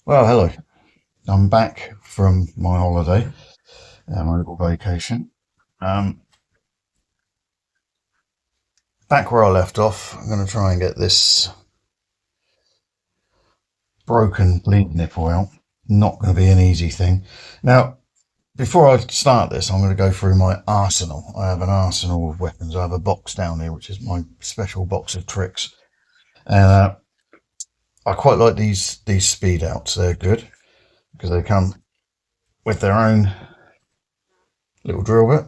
Well, hello. I'm back from my holiday, my little vacation. Um, Back where I left off, I'm going to try and get this broken bleed nipple out. Not going to be an easy thing. Now, before I start this, I'm going to go through my arsenal. I have an arsenal of weapons. I have a box down here, which is my special box of tricks. And I quite like these speed outs. They're good because they come with their own little drill bit,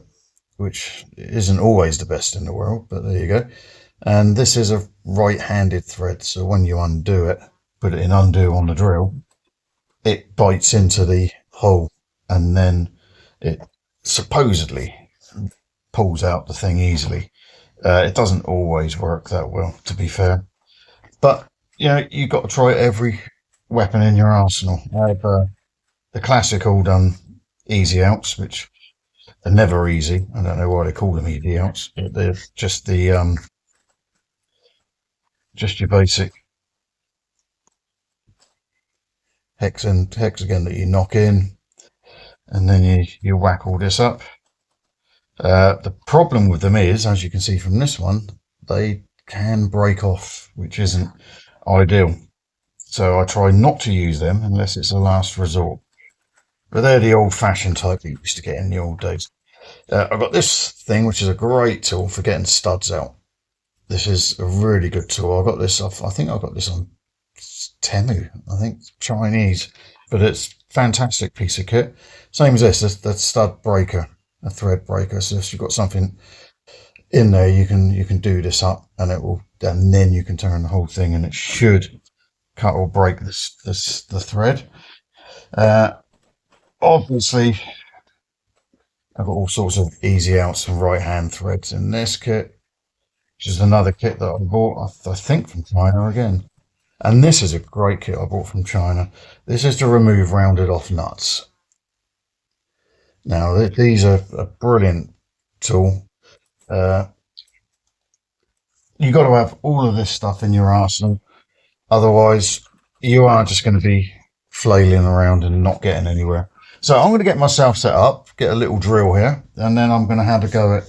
which isn't always the best in the world, but there you go. And this is a right-handed thread, so when you undo it, put it in undo on the drill, it bites into the hole, and then it supposedly pulls out the thing easily. It doesn't always work that well, to be fair, but you've got to try every weapon in your arsenal. I have the classic all done easy outs, which are never easy. I don't know why they call them easy outs, but they're just just your basic hexagon that you knock in, and then you whack all this up. The problem with them is, as you can see from this one, they can break off, which isn't ideal. So I try not to use them unless it's a last resort. But they're the old-fashioned type that you used to get in the old days. I've got this thing, which is a great tool for getting studs out. This is a really good tool. I got this off, I think I got this on Temu, I think, Chinese, but it's a fantastic piece of kit. Same as this, the stud breaker, a thread breaker. So if you've got something in there, you can do this up, and and then you can turn the whole thing, and it should cut or break the thread. Obviously, I've got all sorts of easy outs and right hand threads in this kit, which is another kit that I bought, I think, from China again. And this is a great kit I bought from China. This is to remove rounded off nuts. Now, these are a brilliant tool. You've got to have all of this stuff in your arsenal. Otherwise, you are just going to be flailing around and not getting anywhere. So I'm going to get myself set up, get a little drill here, and then I'm going to have a go at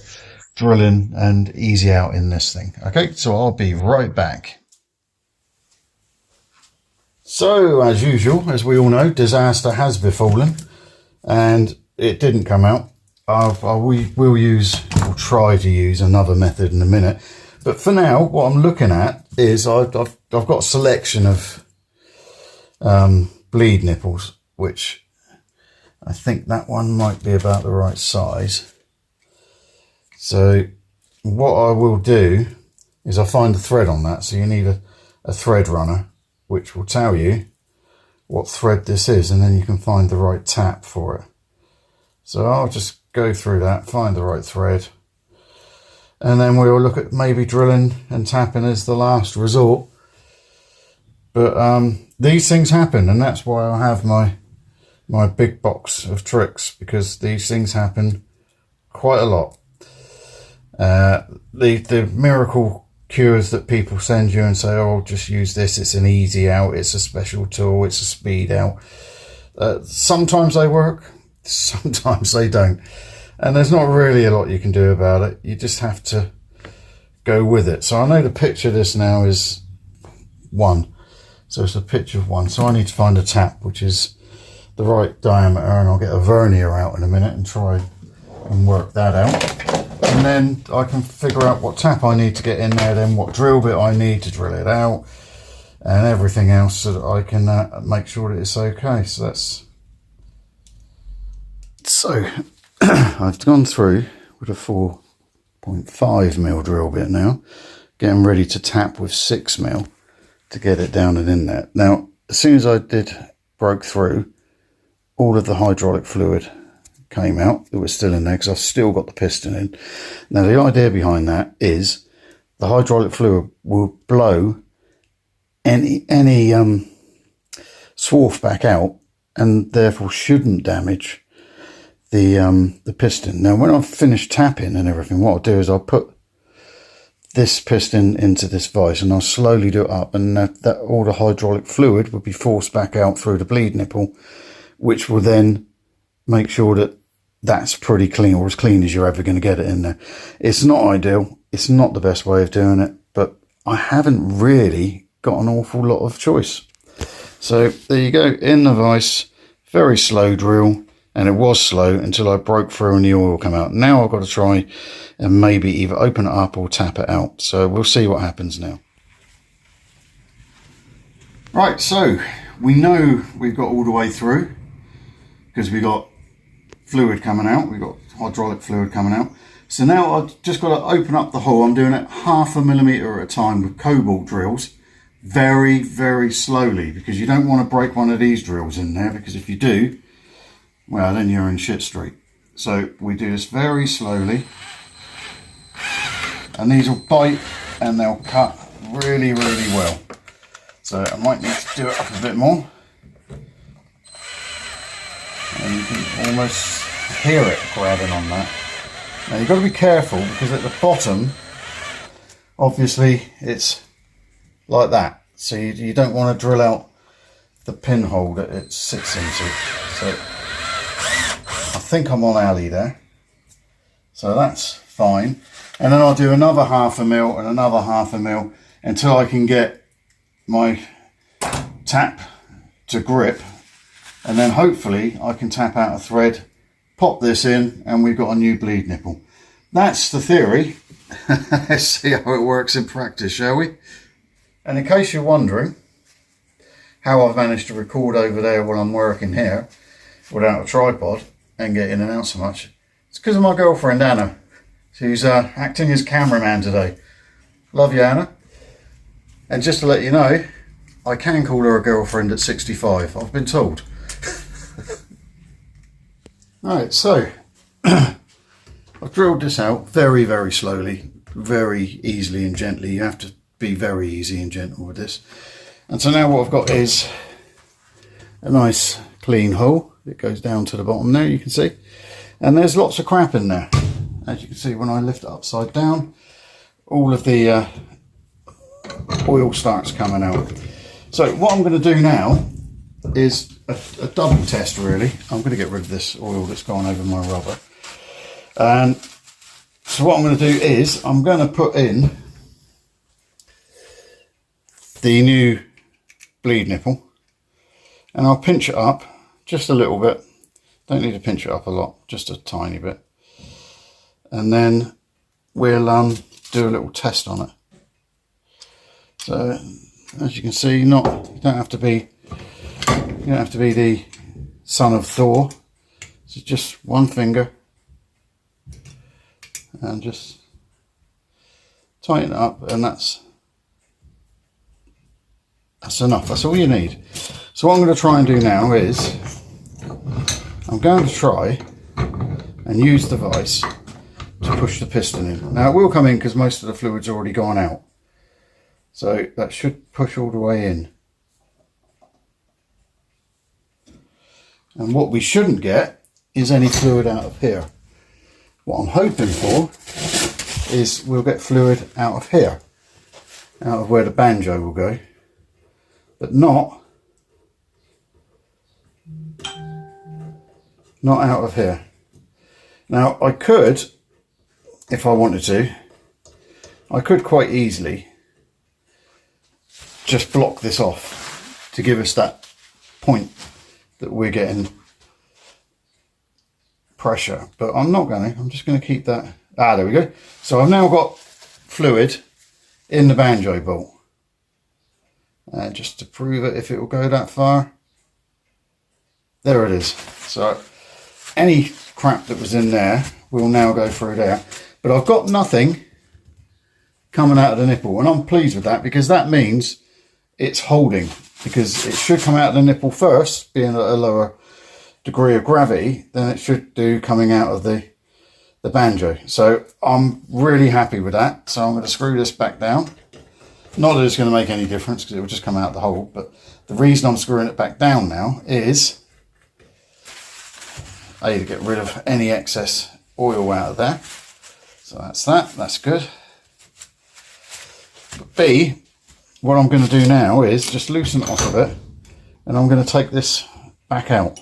drilling and easy out in this thing. Okay, so I'll be right back. So, as usual, as we all know, disaster has befallen, and it didn't come out. We'll try to use another method in a minute. But for now, what I'm looking at is I've got a selection of bleed nipples, which I think that one might be about the right size. So what I will do is I'll find a thread on that. So you need a thread runner, which will tell you what thread this is, and then you can find the right tap for it. So I'll just go through that, find the right thread, and then we'll look at maybe drilling and tapping as the last resort. But these things happen, and that's why I have my big box of tricks, because these things happen quite a lot. The miracle cures that people send you and say, oh, just use this, it's an easy out, it's a special tool, it's a speed out. Sometimes they work, sometimes they don't. And there's not really a lot you can do about it. You just have to go with it. So I know the pitch of this now is 1. So it's a pitch of 1. So I need to find a tap, which is the right diameter, and I'll get a vernier out in a minute and try and work that out. And then I can figure out what tap I need to get in there, then what drill bit I need to drill it out, and everything else, so that I can make sure that it's okay. So that's... So I've gone through with a 4.5mm drill bit now, getting ready to tap with 6mm to get it down and in there. Now, as soon as I broke through, all of the hydraulic fluid came out that was still in there, because I've still got the piston in. Now, the idea behind that is the hydraulic fluid will blow any swarf back out, and therefore shouldn't damage the piston. Now, when I've finished tapping and everything, what I'll do is I'll put this piston into this vise, and I'll slowly do it up, and that all the hydraulic fluid will be forced back out through the bleed nipple, which will then make sure that that's pretty clean, or as clean as you're ever going to get it in there. It's not ideal, it's not the best way of doing it, but I haven't really got an awful lot of choice. So there you go, in the vise, very slow drill, and it was slow until I broke through and the oil came out. Now I've got to try and maybe either open it up or tap it out. So we'll see what happens now. Right, so we know we've got all the way through because we got fluid coming out. We've got hydraulic fluid coming out. So now I've just got to open up the hole. I'm doing it 0.5 millimeter at a time with cobalt drills, very, very slowly, because you don't want to break one of these drills in there, because if you do, well, then you're in shit street. So we do this very slowly, and these will bite and they'll cut really, really well. So I might need to do it up a bit more, and you can almost hear it grabbing on that. Now you've got to be careful, because at the bottom, obviously it's like that, so you don't want to drill out the pinhole that it sits into. So I think I'm on alley there, so that's fine. And then I'll do another 0.5 mil and another 0.5 mil until I can get my tap to grip, and then hopefully I can tap out a thread, pop this in, and we've got a new bleed nipple. That's the theory. Let's see how it works in practice, shall we? And in case you're wondering how I've managed to record over there while I'm working here without a tripod and get in and out so much, it's because of my girlfriend Anna. She's acting as cameraman today. Love you, Anna. And just to let you know, I can call her a girlfriend at 65, I've been told. Alright, so I've drilled this out very, very slowly, very easily and gently. You have to be very easy and gentle with this. And so now what I've got is a nice clean hole. It goes down to the bottom there, you can see. And there's lots of crap in there. As you can see, when I lift it upside down, all of the oil starts coming out. So what I'm going to do now is a double test, really. I'm going to get rid of this oil that's gone over my rubber. And so what I'm going to do is I'm going to put in the new bleed nipple, and I'll pinch it up just a little bit. Don't need to pinch it up a lot, just a tiny bit. And then we'll do a little test on it. So as you can see, you don't have to be the son of Thor. So just one finger and just tighten it up, and that's enough. That's all you need. So what I'm going to try and do now is I'm going to try and use the vise to push the piston in. Now it will come in because most of the fluid's already gone out, so that should push all the way in. And what we shouldn't get is any fluid out of here. What I'm hoping for is we'll get fluid out of here, out of where the banjo will go, but not out of here. Now I could, if I wanted to, I could quite easily just block this off to give us that point that we're getting pressure, but I'm not going to. I'm just going to keep that. There we go. So I've now got fluid in the banjo bolt, just to prove it, if it will go that far. There it is. So any crap that was in there will now go through there, but I've got nothing coming out of the nipple, and I'm pleased with that, because that means it's holding, because it should come out of the nipple first, being at a lower degree of gravity than it should do coming out of the banjo. So I'm really happy with that. So I'm going to screw this back down. Not that it's going to make any difference, because it will just come out the hole, but the reason I'm screwing it back down now is to get rid of any excess oil out of there. So that's good. B, what I'm going to do now is just loosen it off of it, and I'm going to take this back out.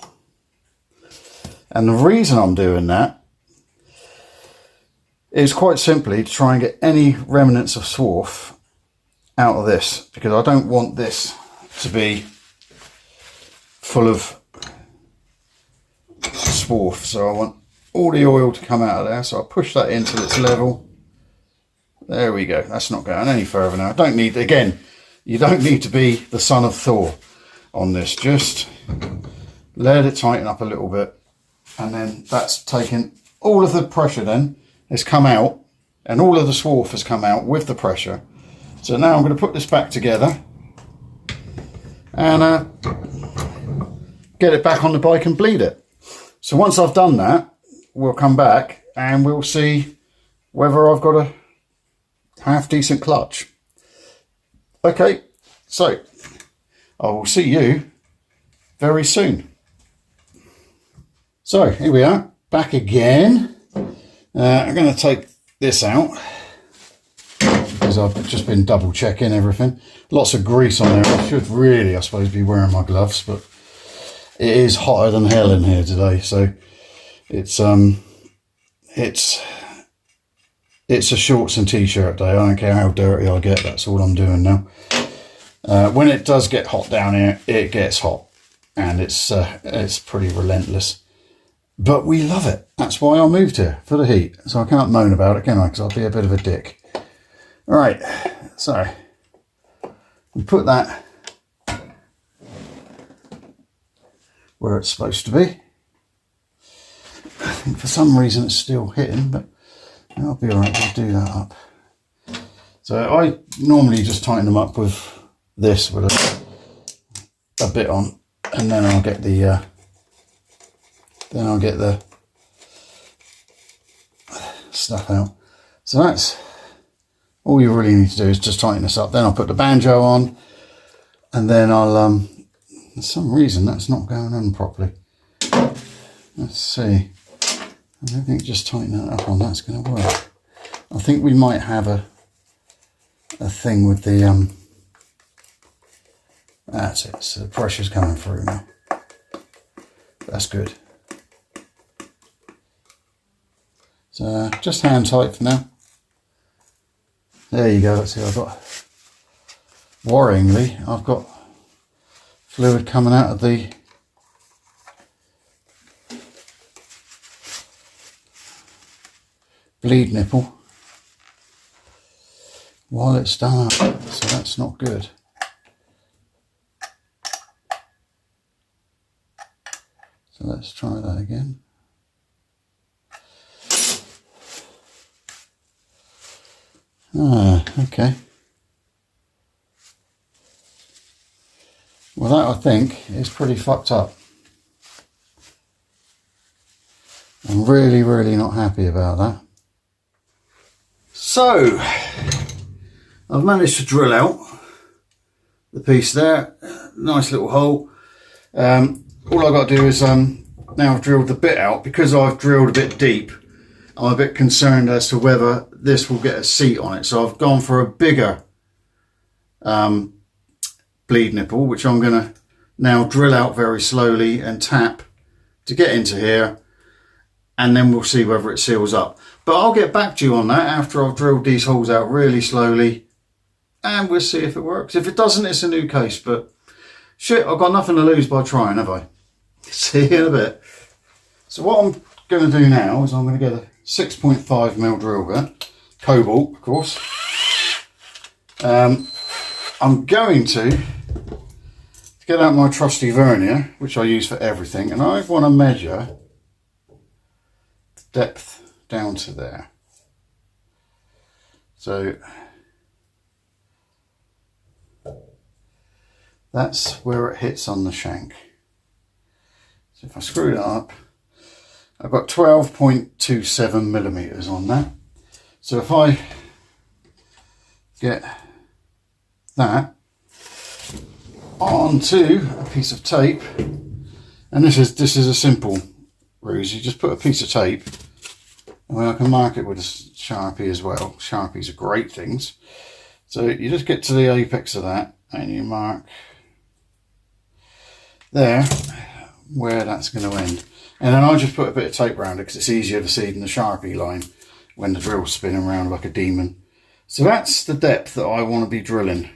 And the reason I'm doing that is quite simply to try and get any remnants of swarf out of this, because I don't want this to be full of swarf. So I want all the oil to come out of there. So I'll push that in till it's level. There we go. That's not going any further now. I don't need, again, you don't need to be the son of Thor on this. Just let it tighten up a little bit. And then that's taken all of the pressure then has come out, and all of the swarf has come out with the pressure. So now I'm going to put this back together and get it back on the bike and bleed it. So once I've done that, we'll come back and we'll see whether I've got a half decent clutch. Okay, so I will see you very soon. So here we are, back again. I'm going to take this out because I've just been double checking everything. Lots of grease on there. I should really, I suppose, be wearing my gloves, but it is hotter than hell in here today. So it's a shorts and t-shirt day. I don't care how dirty I get. That's all I'm doing now. When it does get hot down here, it gets hot, and it's pretty relentless. But we love it. That's why I moved here, for the heat. So I can't moan about it, can I? Because I'll be a bit of a dick. All right, so we put that where it's supposed to be. I think for some reason it's still hitting, but I'll be all right. We'll do that up. So I normally just tighten them up with this, with a bit on, and then I'll get the stuff out. So that's all you really need to do, is just tighten this up. Then I'll put the banjo on, and then I'll for some reason that's not going on properly. Let's see. I don't think just tightening it up on that's going to work. I think we might have a thing with the that's it. So the pressure's coming through now. That's good. So just hand tight for now. There you go. Let's see. I've got, worryingly, I've got fluid coming out of the bleed nipple while it's done up. So that's not good. So let's try that again. Okay. Well, that I think is pretty fucked up. I'm really, really not happy about that. So, I've managed to drill out the piece there. Nice little hole. All I've got to do is, now I've drilled the bit out, because I've drilled a bit deep, I'm a bit concerned as to whether this will get a seat on it. So I've gone for a bigger bleed nipple, which I'm going to now drill out very slowly and tap to get into here, and then we'll see whether it seals up. But I'll get back to you on that after I've drilled these holes out really slowly, and we'll see if it works. If it doesn't, it's a new case, but shit, I've got nothing to lose by trying, have I? See you in a bit. So what I'm going to do now is I'm going to get a 6.5mm drill bit, cobalt, of course. I'm going to get out my trusty vernier, which I use for everything, and I want to measure the depth down to there. So that's where it hits on the shank. So if I screw that up, I've got 12.27mm on that. So if I get that onto a piece of tape, and this is a simple ruse. You just put a piece of tape, and I can mark it with a Sharpie as well. Sharpies are great things. So you just get to the apex of that and you mark there where that's going to end. And then I'll just put a bit of tape around it because it's easier to see than the Sharpie line when the drill's spinning around like a demon. So that's the depth that I want to be drilling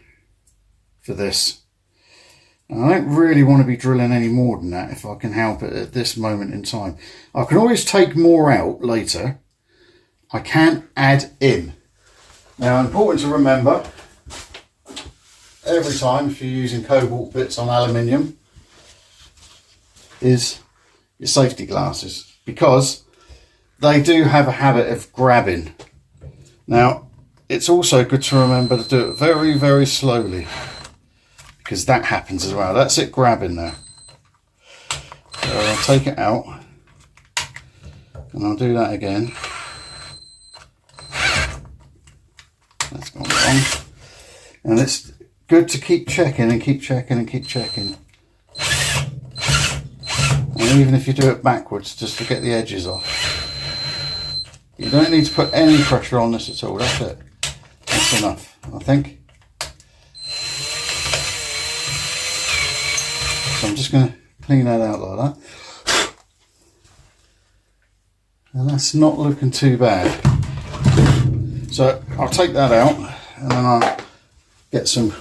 for this. And I don't really want to be drilling any more than that if I can help it at this moment in time. I can always take more out later. I can't add in. Now, important to remember, every time if you're using cobalt bits on aluminium, is your safety glasses, because they do have a habit of grabbing. Now, it's also good to remember to do it very, very slowly, because that happens as well. That's it grabbing there. So I'll take it out and I'll do that again. That's gone wrong. And it's good to keep checking and keep checking and keep checking. And even if you do it backwards, just to get the edges off. You don't need to put any pressure on this at all. That's it. That's enough, I think. So I'm just going to clean that out like that. And that's not looking too bad. So I'll take that out and then I'll get some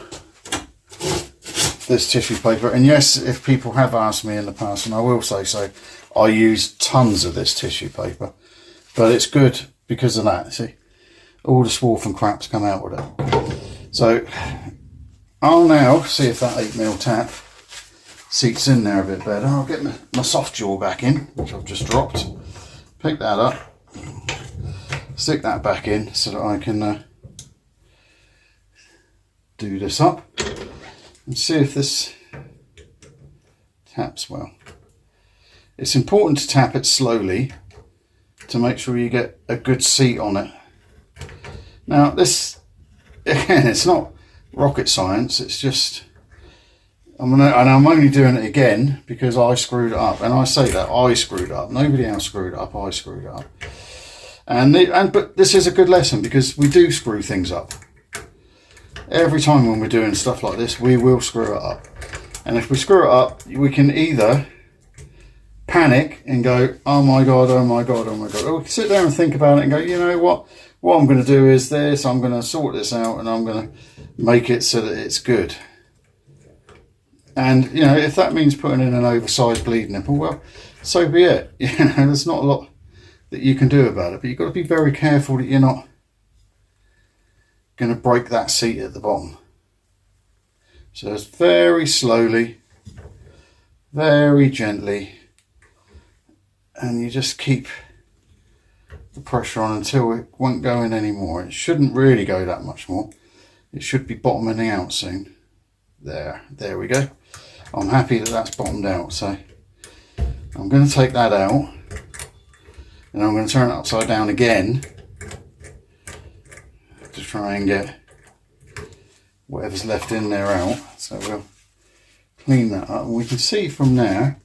this tissue paper. And yes, if people have asked me in the past, and I will say so, I use tons of this tissue paper, but it's good because of that. See, all the swarf and craps come out with it. So I'll now see if that 8mm tap seats in there a bit better. I'll get my soft jaw back in, which I've just dropped. Pick that up, stick that back in so that I can do this up and see if this taps well. It's important to tap it slowly to make sure you get a good seat on it. Now this, again, it's not rocket science, it's just, I'm only doing it again because I screwed it up. And I say that, I screwed it up. Nobody else screwed it up, I screwed it up. But this is a good lesson because we do screw things up. Every time when we're doing stuff like this, we will screw it up. And if we screw it up, we can either panic and go, oh my God, oh my God, oh my God. Or we can sit there and think about it and go, you know what I'm going to do is this, I'm going to sort this out and I'm going to make it so that it's good. And, you know, if that means putting in an oversized bleed nipple, well, so be it. You know, there's not a lot that you can do about it, but you've got to be very careful that you're not going to break that seat at the bottom. So it's very slowly, very gently, and you just keep the pressure on until it won't go in anymore. It shouldn't really go that much more. It should be bottoming out soon. There we go. I'm happy that that's bottomed out. So I'm going to take that out and I'm going to turn it upside down again to try and get whatever's left in there out. So we'll clean that up and we can see from there,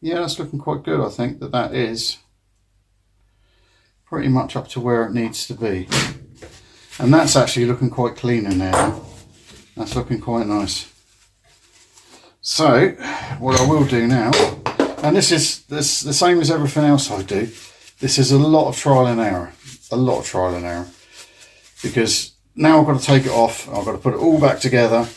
yeah, that's looking quite good. I think that is pretty much up to where it needs to be. And that's actually looking quite clean in there now. That's looking quite nice. So what I will do now, and this is the same as everything else I do, this is a lot of trial and error. A lot of trial and error. Because now I've got to take it off, I've got to put it all back together,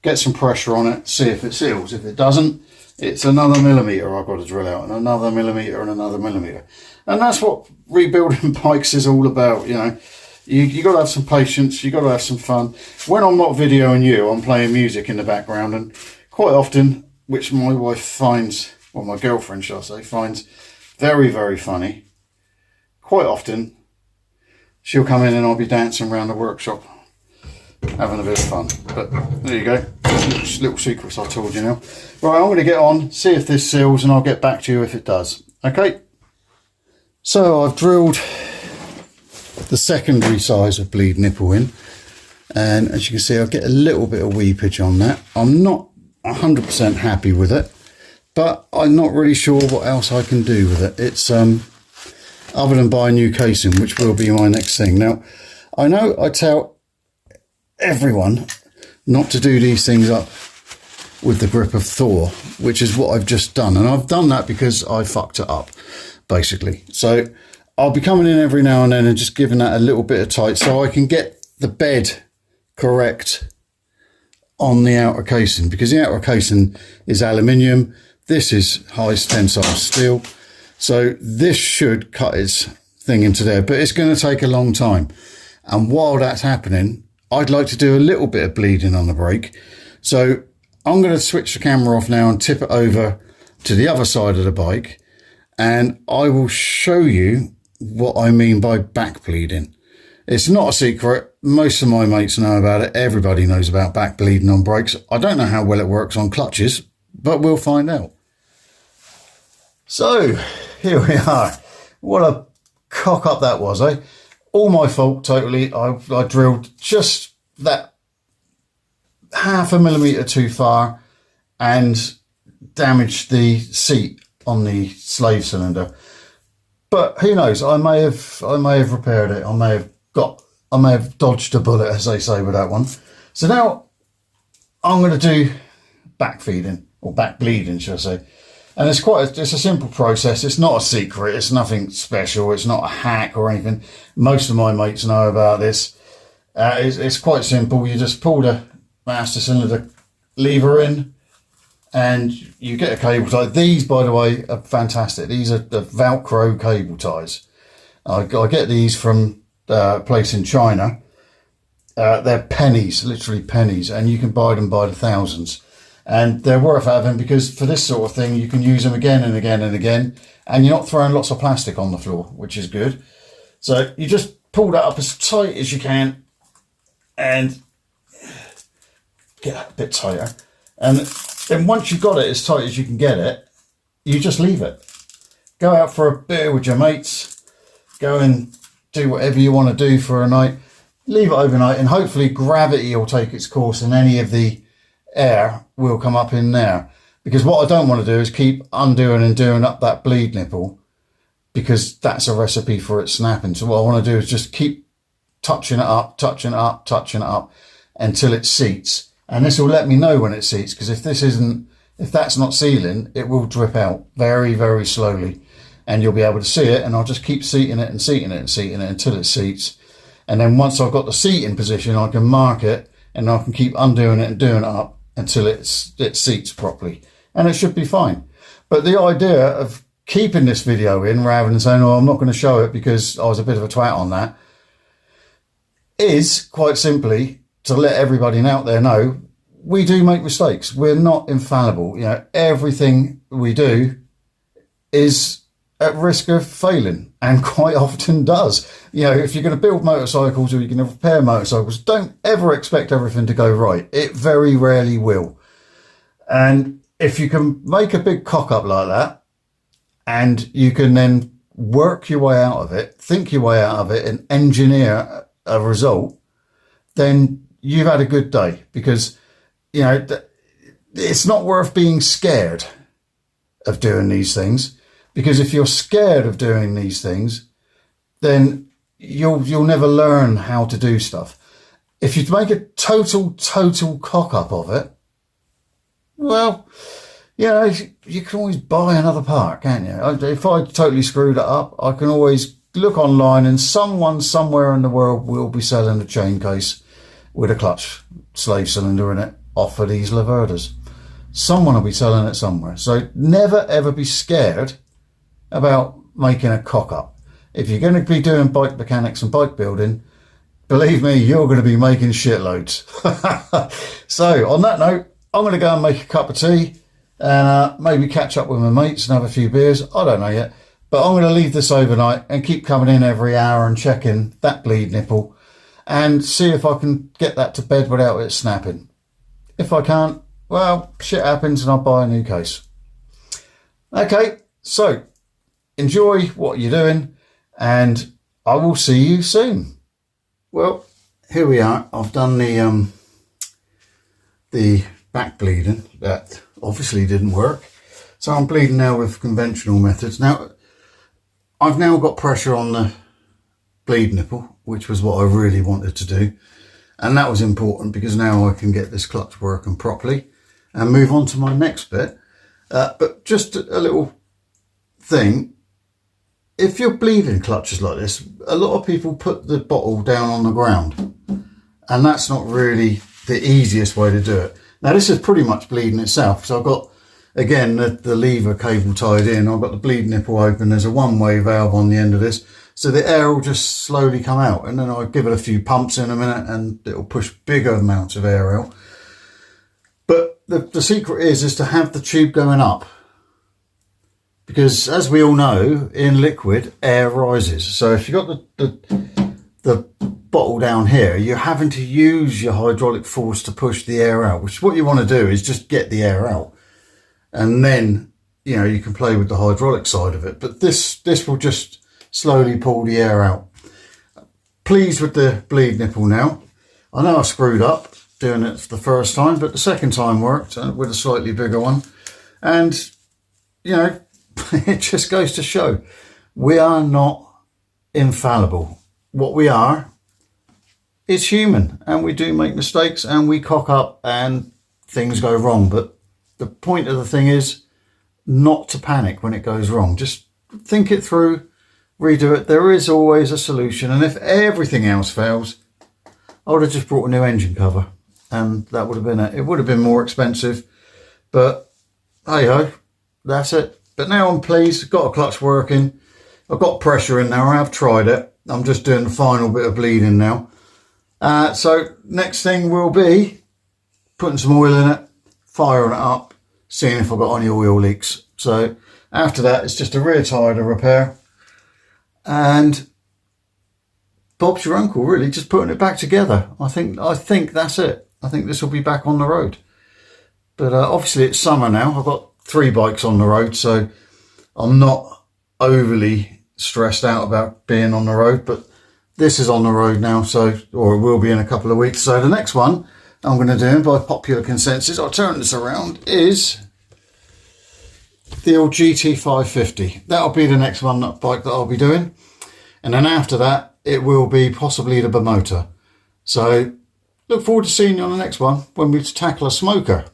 get some pressure on it, see if it seals. If it doesn't, it's another millimetre I've got to drill out, and another millimetre and another millimetre. And that's what rebuilding bikes is all about, you know. You got to have some patience, you got to have some fun. When I'm not videoing you, I'm playing music in the background, and quite often, which my wife finds, or my girlfriend shall I say, finds very, very funny, quite often she'll come in and I'll be dancing around the workshop having a bit of fun. But there you go, little secrets I told you now. Right, I'm going to get on, see if this seals, and I'll get back to you if it does. Okay, so I've drilled the secondary size of bleed nipple in, and as you can see I get a little bit of weepage on that. I'm not 100% happy with it, but I'm not really sure what else I can do with it. It's other than buy a new casing, which will be my next thing. Now I know I tell everyone not to do these things up with the grip of Thor, which is what I've just done. And I've done that because I fucked it up, basically. So I'll be coming in every now and then and just giving that a little bit of tight so I can get the bed correct on the outer casing, because the outer casing is aluminium. This is high tensile steel. So this should cut its thing into there, but it's going to take a long time. And while that's happening, I'd like to do a little bit of bleeding on the brake. So I'm going to switch the camera off now and tip it over to the other side of the bike. And I will show you what I mean by back bleeding. It's not a secret. Most of my mates know about it. Everybody knows about back bleeding on brakes. I don't know how well it works on clutches, but we'll find out. So here we are. What a cock up that was, eh? All my fault, totally. I drilled just that half a millimetre too far and damaged the seat on the slave cylinder. But who knows? I may have repaired it. I may have dodged a bullet, as they say, with that one. So now I'm going to do back feeding, or back bleeding, should I say. And it's a simple process. It's not a secret. It's nothing special. It's not a hack or anything. Most of my mates know about this. It's quite simple. You just pull the master cylinder lever in and you get a cable tie. These, by the way, are fantastic. These are the Velcro cable ties. I get these from a place in China. They're pennies, literally pennies, and you can buy them by the thousands. And they're worth having because for this sort of thing, you can use them again and again and again, and you're not throwing lots of plastic on the floor, which is good. So you just pull that up as tight as you can and get that a bit tighter. And then once you've got it as tight as you can get it, you just leave it. Go out for a beer with your mates, go and do whatever you want to do for a night, leave it overnight, and hopefully gravity will take its course and any of the air will come up in there. Because what I don't want to do is keep undoing and doing up that bleed nipple, because that's a recipe for it snapping. So what I want to do is just keep touching it up until it seats. And this will let me know when it seats, because if that's not sealing, it will drip out very, very slowly. And you'll be able to see it, and I'll just keep seating it until it seats. And then once I've got the seat in position, I can mark it, and I can keep undoing it and doing it up until it seats properly. And it should be fine. But the idea of keeping this video in rather than saying, oh, I'm not going to show it because I was a bit of a twat on that, is quite simply to let everybody out there know we do make mistakes. We're not infallible. You know, everything we do is at risk of failing, and quite often does. You know, if you're going to build motorcycles or you're going to repair motorcycles, don't ever expect everything to go right. It very rarely will. And if you can make a big cock up like that, and you can then work your way out of it, think your way out of it, and engineer a result, then you've had a good day. Because, you know, it's not worth being scared of doing these things. Because if you're scared of doing these things, then you'll never learn how to do stuff. If you make a total cock up of it, well, you know, you can always buy another part, can't you? If I totally screwed it up, I can always look online, and someone somewhere in the world will be selling a chain case with a clutch slave cylinder in it off of these Laverdas. Someone will be selling it somewhere. So never ever be scared about making a cock up. If you're going to be doing bike mechanics and bike building, believe me, you're going to be making shitloads. So on that note, I'm going to go and make a cup of tea and maybe catch up with my mates and have a few beers. I don't know yet, but I'm going to leave this overnight and keep coming in every hour and checking that bleed nipple and see if I can get that to bed without it snapping. If I can't, well, shit happens and I'll buy a new case. Okay, so enjoy what you're doing, and I will see you soon. Well, here we are. I've done the back bleeding. That obviously didn't work. So I'm bleeding now with conventional methods. Now, I've now got pressure on the bleed nipple, which was what I really wanted to do. And that was important because now I can get this clutch working properly and move on to my next bit. But just a little thing, if you're bleeding clutches like this, a lot of people put the bottle down on the ground, and that's not really the easiest way to do it. Now this is pretty much bleeding itself. So I've got, again, the lever cable tied in. I've got the bleed nipple open. There's a one-way valve on the end of this. So the air will just slowly come out, and then I'll give it a few pumps in a minute and it'll push bigger amounts of air out. But the secret is to have the tube going up. Because as we all know, in liquid, air rises. So if you've got the bottle down here, you're having to use your hydraulic force to push the air out, which what you want to do is just get the air out. And then, you know, you can play with the hydraulic side of it. But this will just slowly pull the air out. Pleased with the bleed nipple now. I know I screwed up doing it for the first time, but the second time worked with a slightly bigger one. And, you know, it just goes to show we are not infallible. What we are is human, and we do make mistakes and we cock up and things go wrong. But the point of the thing is not to panic when it goes wrong. Just think it through, redo it. There is always a solution. And if everything else fails, I would have just brought a new engine cover, and that would have been it. It would have been more expensive, but hey ho, that's it. But now I'm pleased. Got a clutch working. I've got pressure in there. I have tried it. I'm just doing the final bit of bleeding now. So next thing will be putting some oil in it, firing it up, seeing if I've got any oil leaks. So after that, it's just a rear tyre to repair. And Bob's your uncle, really, just putting it back together. I think that's it. I think this will be back on the road. But obviously it's summer now. I've got 3 bikes on the road, so I'm not overly stressed out about being on the road. But this is on the road now, so, or it will be in a couple of weeks. So the next one I'm going to do, by popular consensus, I'll turn this around, is the old GT550. That'll be the next bike that I'll be doing. And then after that, it will be possibly the Bimotor. So look forward to seeing you on the next one when we tackle a smoker.